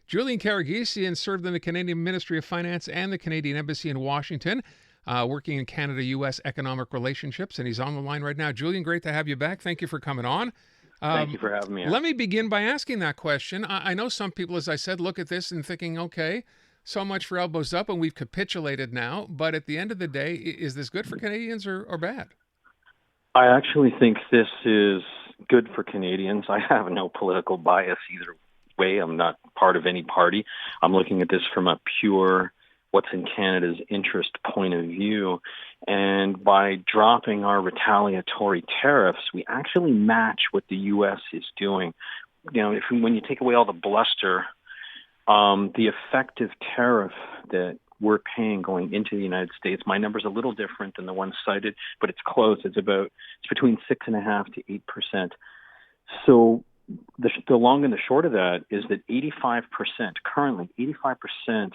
Julian Karaguesian served in the Canadian Ministry of Finance and the Canadian Embassy in Washington, working in Canada-U.S. economic relationships, and he's on the line right now. Julian, great to have you back. Thank you for coming on. Thank you for having me on. Let me begin by asking that question. I know some people, as I said, look at this and thinking, okay, so much for elbows up, and we've capitulated now. But at the end of the day, is this good for Canadians or bad? I actually think this is good for Canadians. I have no political bias either way. I'm not part of any party. I'm looking at this from a pure what's in Canada's interest point of view. And by dropping our retaliatory tariffs, we actually match what the U.S. is doing. You know, when you take away all the bluster, the effective tariff that we're paying going into the United States, my number's a little different than the one cited, but it's close. It's between 6.5% to 8%. So the long and the short of that is that 85%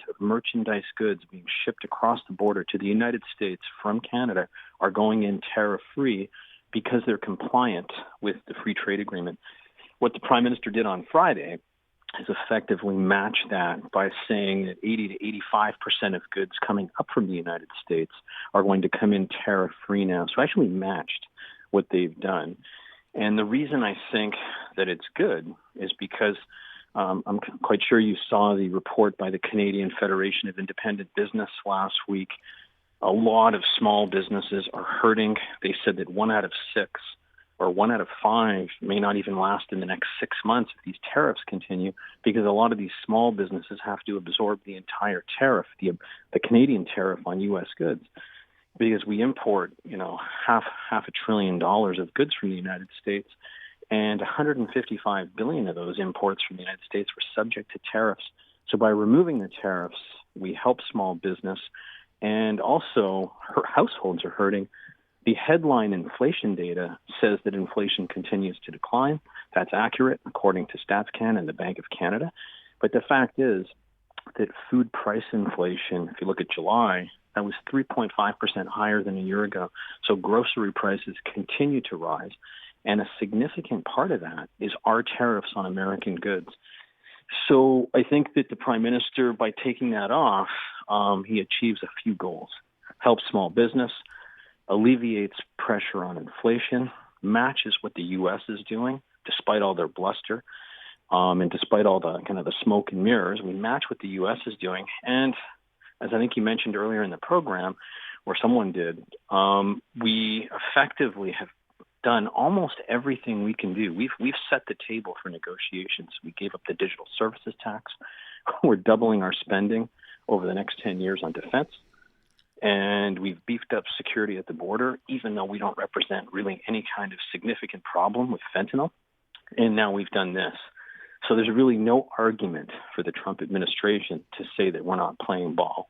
of merchandise goods being shipped across the border to the United States from Canada are going in tariff-free because they're compliant with the free trade agreement. What the Prime Minister did on Friday is effectively match that by saying that 80 to 85% of goods coming up from the United States are going to come in tariff-free now. So actually matched what they've done. And the reason I think that it's good is because I'm quite sure you saw the report by the Canadian Federation of Independent Business last week. A lot of small businesses are hurting. They said that 1 out of 6 or 1 out of 5 may not even last in the next 6 months if these tariffs continue, because a lot of these small businesses have to absorb the entire tariff, the Canadian tariff on U.S. goods, because we import, half $1 trillion of goods from the United States, and 155 billion of those imports from the United States were subject to tariffs. So by removing the tariffs, we help small business, and also households are hurting. The headline inflation data says that inflation continues to decline. That's accurate, according to StatsCan and the Bank of Canada. But the fact is that food price inflation, if you look at July, that was 3.5% higher than a year ago. So grocery prices continue to rise. And a significant part of that is our tariffs on American goods. So I think that the Prime Minister, by taking that off, he achieves a few goals. Helps small business, alleviates pressure on inflation, matches what the U.S. is doing, despite all their bluster, and despite all the kind of the smoke and mirrors. We match what the U.S. is doing. And as I think you mentioned earlier in the program, or someone did, we effectively have done almost everything we can do. We've set the table for negotiations. We gave up the digital services tax. We're doubling our spending over the next 10 years on defense. And we've beefed up security at the border, even though we don't represent really any kind of significant problem with fentanyl. And now we've done this. So there's really no argument for the Trump administration to say that we're not playing ball.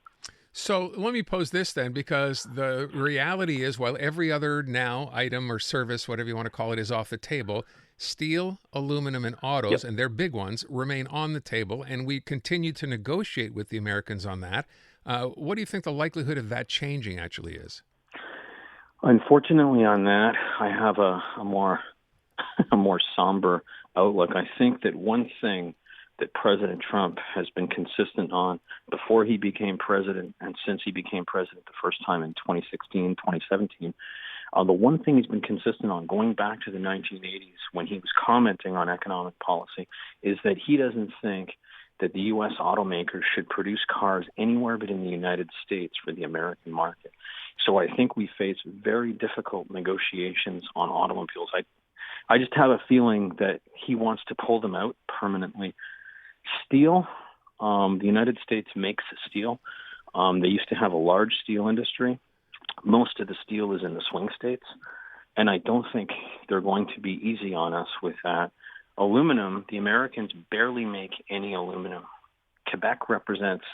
So let me pose this then, because the reality is, while every other now item or service, whatever you want to call it, is off the table, steel, aluminum, and autos, and they're big ones, remain on the table, and we continue to negotiate with the Americans on that. What do you think the likelihood of that changing actually is? Unfortunately, on that, I have a more somber outlook. I think that one thing that President Trump has been consistent on before he became president and since he became president the first time in 2016, 2017, the one thing he's been consistent on going back to the 1980s when he was commenting on economic policy is that he doesn't think that the U.S. automakers should produce cars anywhere but in the United States for the American market. So I think we face very difficult negotiations on automobiles. I just have a feeling that he wants to pull them out permanently. Steel, the United States makes steel. They used to have a large steel industry. Most of the steel is in the swing states, and I don't think they're going to be easy on us with that. Aluminum, the Americans barely make any aluminum. Quebec represents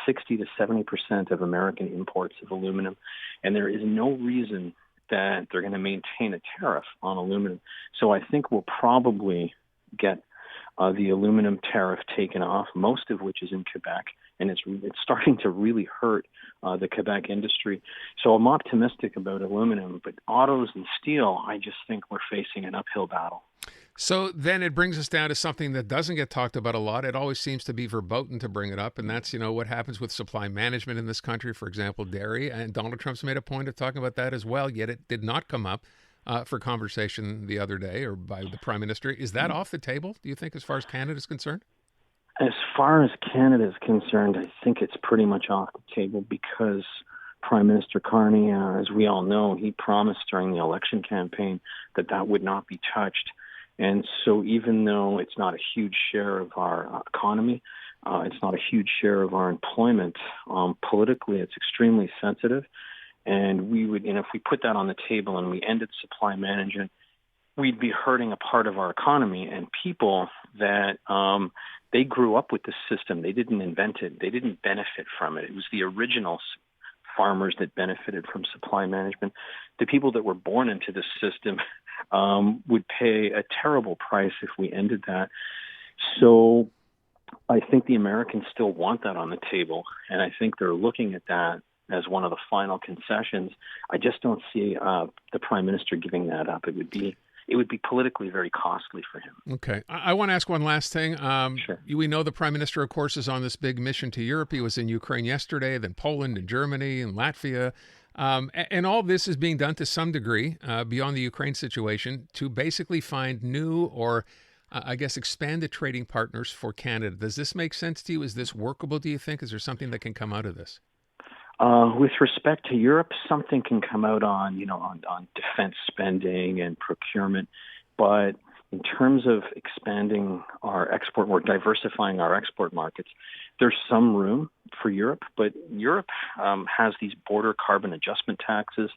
60 to 70% of American imports of aluminum, and there is no reason that they're going to maintain a tariff on aluminum. So I think we'll probably get the aluminum tariff taken off, most of which is in Quebec, and it's starting to really hurt the Quebec industry. So I'm optimistic about aluminum, but autos and steel, I just think we're facing an uphill battle. So then it brings us down to something that doesn't get talked about a lot. It always seems to be verboten to bring it up, and that's, what happens with supply management in this country, for example, dairy. And Donald Trump's made a point of talking about that as well, yet it did not come up for conversation the other day or by the Prime Minister. Is that off the table, do you think, as far as Canada is concerned? As far as Canada is concerned, I think it's pretty much off the table because Prime Minister Carney, as we all know, he promised during the election campaign that that would not be touched. And so even though it's not a huge share of our economy, it's not a huge share of our employment, politically it's extremely sensitive. And we would, if we put that on the table and we ended supply management, we'd be hurting a part of our economy and people that they grew up with the system. They didn't invent it. They didn't benefit from it. It was the original farmers that benefited from supply management. The people that were born into the system would pay a terrible price if we ended that. So I think the Americans still want that on the table, and I think they're looking at that as one of the final concessions. I just don't see the Prime Minister giving that up. It would be politically very costly for him. Okay. I want to ask one last thing. Sure. We know the Prime Minister, of course, is on this big mission to Europe. He was in Ukraine yesterday, then Poland and Germany and Latvia. And all this is being done to some degree beyond the Ukraine situation to basically find new or, I guess, expanded trading partners for Canada. Does this make sense to you? Is this workable, do you think? Is there something that can come out of this? With respect to Europe, something can come out on defense spending and procurement, but in terms of expanding our export or diversifying our export markets, there's some room for Europe, but Europe has these border carbon adjustment taxes.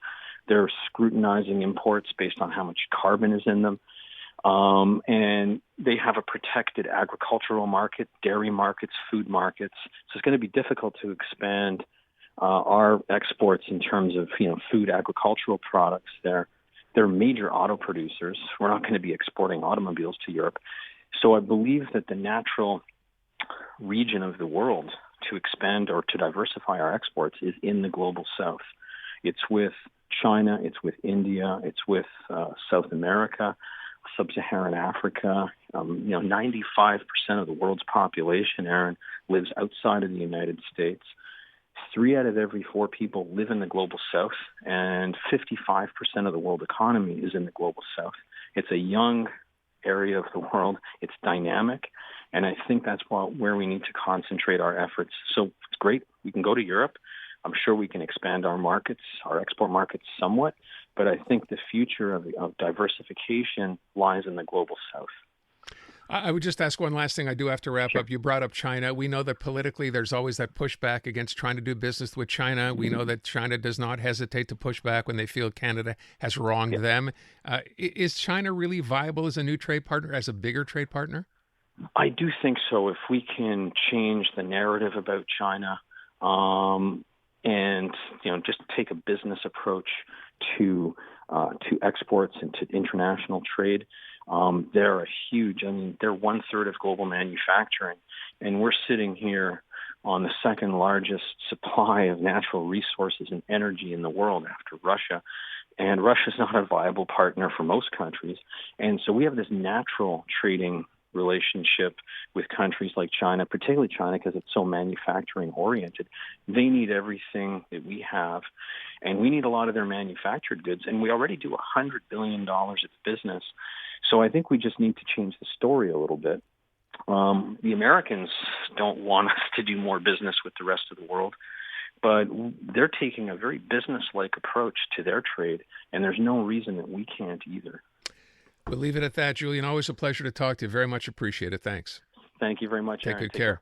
They're scrutinizing imports based on how much carbon is in them. And they have a protected agricultural market, dairy markets, food markets. So it's going to be difficult to expand our exports in terms of food agricultural products. They're major auto producers. We're not going to be exporting automobiles to Europe. So I believe that the natural region of the world to expand or to diversify our exports is in the global south. It's with China, it's with India, it's with South America, Sub-Saharan Africa. 95% of the world's population, Aaron, lives outside of the United States. 3 out of every 4 people live in the global south, and 55% of the world economy is in the global south. It's a young area of the world. It's dynamic, and I think that's where we need to concentrate our efforts. So it's great. We can go to Europe. I'm sure we can expand our markets, our export markets somewhat, but I think the future of diversification lies in the global south. I would just ask one last thing. I do have to wrap up. You brought up China. We know that politically there's always that pushback against trying to do business with China. We know that China does not hesitate to push back when they feel Canada has wronged them. Is China really viable as a new trade partner, as a bigger trade partner? I do think so. If we can change the narrative about China and just take a business approach to exports and to international trade, they're a huge, they're 1/3 of global manufacturing. And we're sitting here on the second largest supply of natural resources and energy in the world after Russia. And Russia's not a viable partner for most countries. And so we have this natural trading relationship with countries like China, particularly China because it's so manufacturing oriented. They need everything that we have, and we need a lot of their manufactured goods. And we already do $100 billion of business. So I think we just need to change the story a little bit. The Americans don't want us to do more business with the rest of the world, but they're taking a very business-like approach to their trade, and there's no reason that we can't either. We'll leave it at that, Julian. Always a pleasure to talk to you. Very much appreciate it. Thanks. Thank you very much, Take Aaron. good care.